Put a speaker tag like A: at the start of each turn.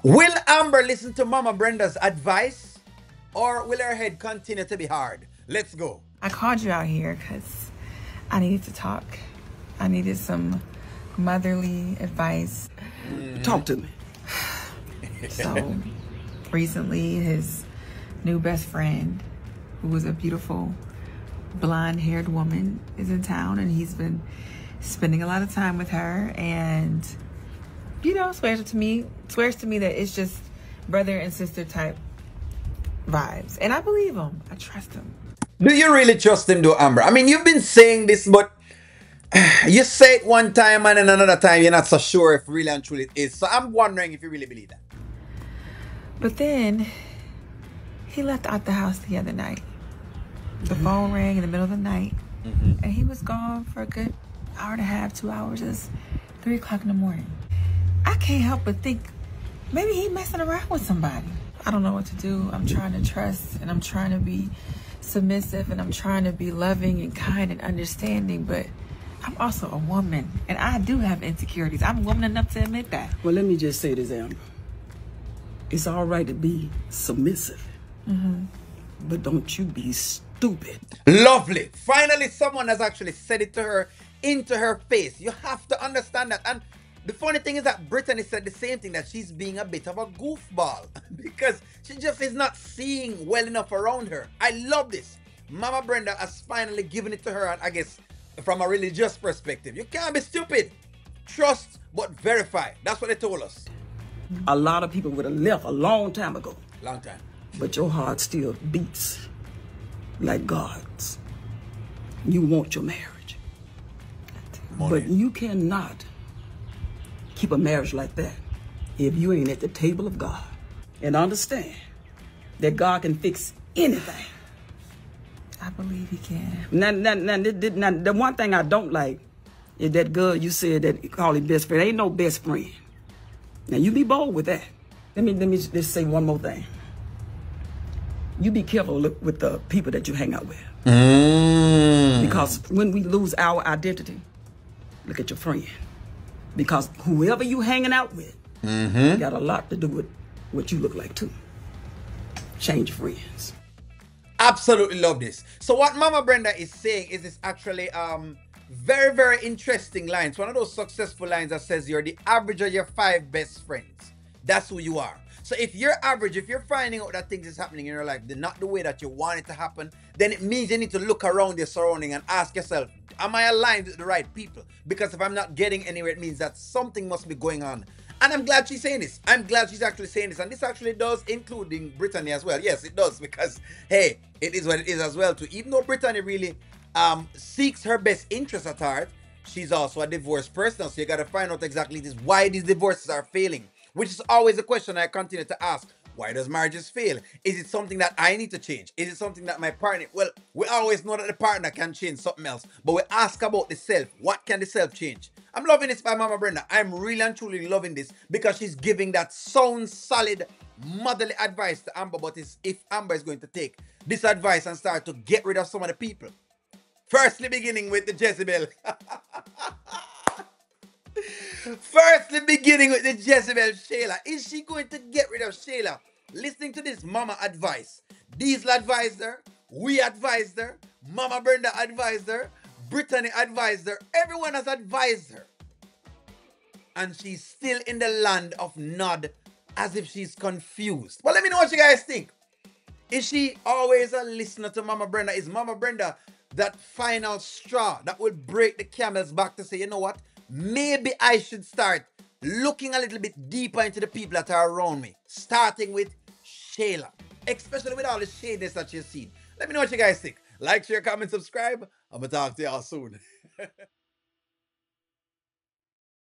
A: Will Amber listen to Mama Brenda's advice or will her head continue to be hard? Let's go.
B: I called you out here because I needed to talk. I needed some motherly advice.
C: Talk to me.
B: So recently, his new best friend, who was a beautiful blonde-haired woman, is in town, and he's been spending a lot of time with her, and swears to me that it's just brother and sister type vibes. And I believe him. I trust him.
A: Do you really trust him though, Amber? I mean, you've been saying this, but you say it one time and then another time you're not so sure if really and truly it is. So I'm wondering if you really believe that.
B: But then he left out the house the other night. The phone rang in the middle of the night, and he was gone for a good hour and a half, 2 hours. It's 3 o'clock in the morning. I can't help but think maybe he messing around with somebody. I don't know what to do. I'm trying to trust, and I'm trying to be submissive, and I'm trying to be loving and kind and understanding, but I'm also a woman, and I do have insecurities. I'm woman enough to admit that.
C: Well, let me just say this, Amber. It's all right to be submissive, but don't you be stupid.
A: Lovely. Finally, someone has actually said it to her, into her face. You have to understand that. And the funny thing is that Brittany said the same thing, that she's being a bit of a goofball because she just is not seeing well enough around her. I love this. Mama Brenda has finally given it to her, and I guess from a religious perspective. You can't be stupid. Trust but verify. That's what they told us.
C: A lot of people would have left a long time ago.
A: Long time.
C: But your heart still beats like God's. You want your marriage.
A: Money.
C: But you cannot keep a marriage like that if you ain't at the table of God. And understand that God can fix anything.
B: I believe he can.
C: Now, the one thing I don't like is that girl you said that you call him best friend. Ain't no best friend. Now, you be bold with that. Let me just say one more thing. You be careful with the people that you hang out with. Because when we lose our identity, look at your friend. Because whoever you hanging out with got a lot to do with what you look like too. Change friends.
A: Absolutely love this. So what Mama Brenda is saying is this actually very, very interesting lines. One of those successful lines that says you're the average of your 5 best friends. That's who you are. So if you're average, if you're finding out that things is happening in your life, they're not the way that you want it to happen, then it means you need to look around your surrounding and ask yourself, am I aligned with the right people? Because if I'm not getting anywhere, it means that something must be going on. And I'm glad she's saying this. I'm glad she's actually saying this. And this actually does including Brittany as well. Yes, it does. Because, hey, it is what it is as well too. Even though Brittany really seeks her best interest at heart, she's also a divorced person. So you got to find out exactly this, why these divorces are failing. Which is always a question I continue to ask. Why does marriages fail? Is it something that I need to change? Is it something that my partner... Well, we always know that the partner can change something else. But we ask about the self. What can the self change? I'm loving this by Mama Brenda. I'm really and truly loving this because she's giving that sound, solid, motherly advice to Amber. But if Amber is going to take this advice and start to get rid of some of the people. Firstly, beginning with the Jezebel. Firstly, beginning with the Jezebel Shayla. Is she going to get rid of Shayla? Listening to this Mama advice. Diesel advised her. We advised her. Mama Brenda advised her. Brittany advised her. Everyone has advised her. And she's still in the land of nod as if she's confused. Well, let me know what you guys think. Is she always a listener to Mama Brenda? Is Mama Brenda that final straw that will break the camel's back to say, you know what? Maybe I should start looking a little bit deeper into the people that are around me. Starting with Shayla. Especially with all the shadiness that you've seen. Let me know what you guys think. Like, share, comment, subscribe. I'm going to talk to y'all soon.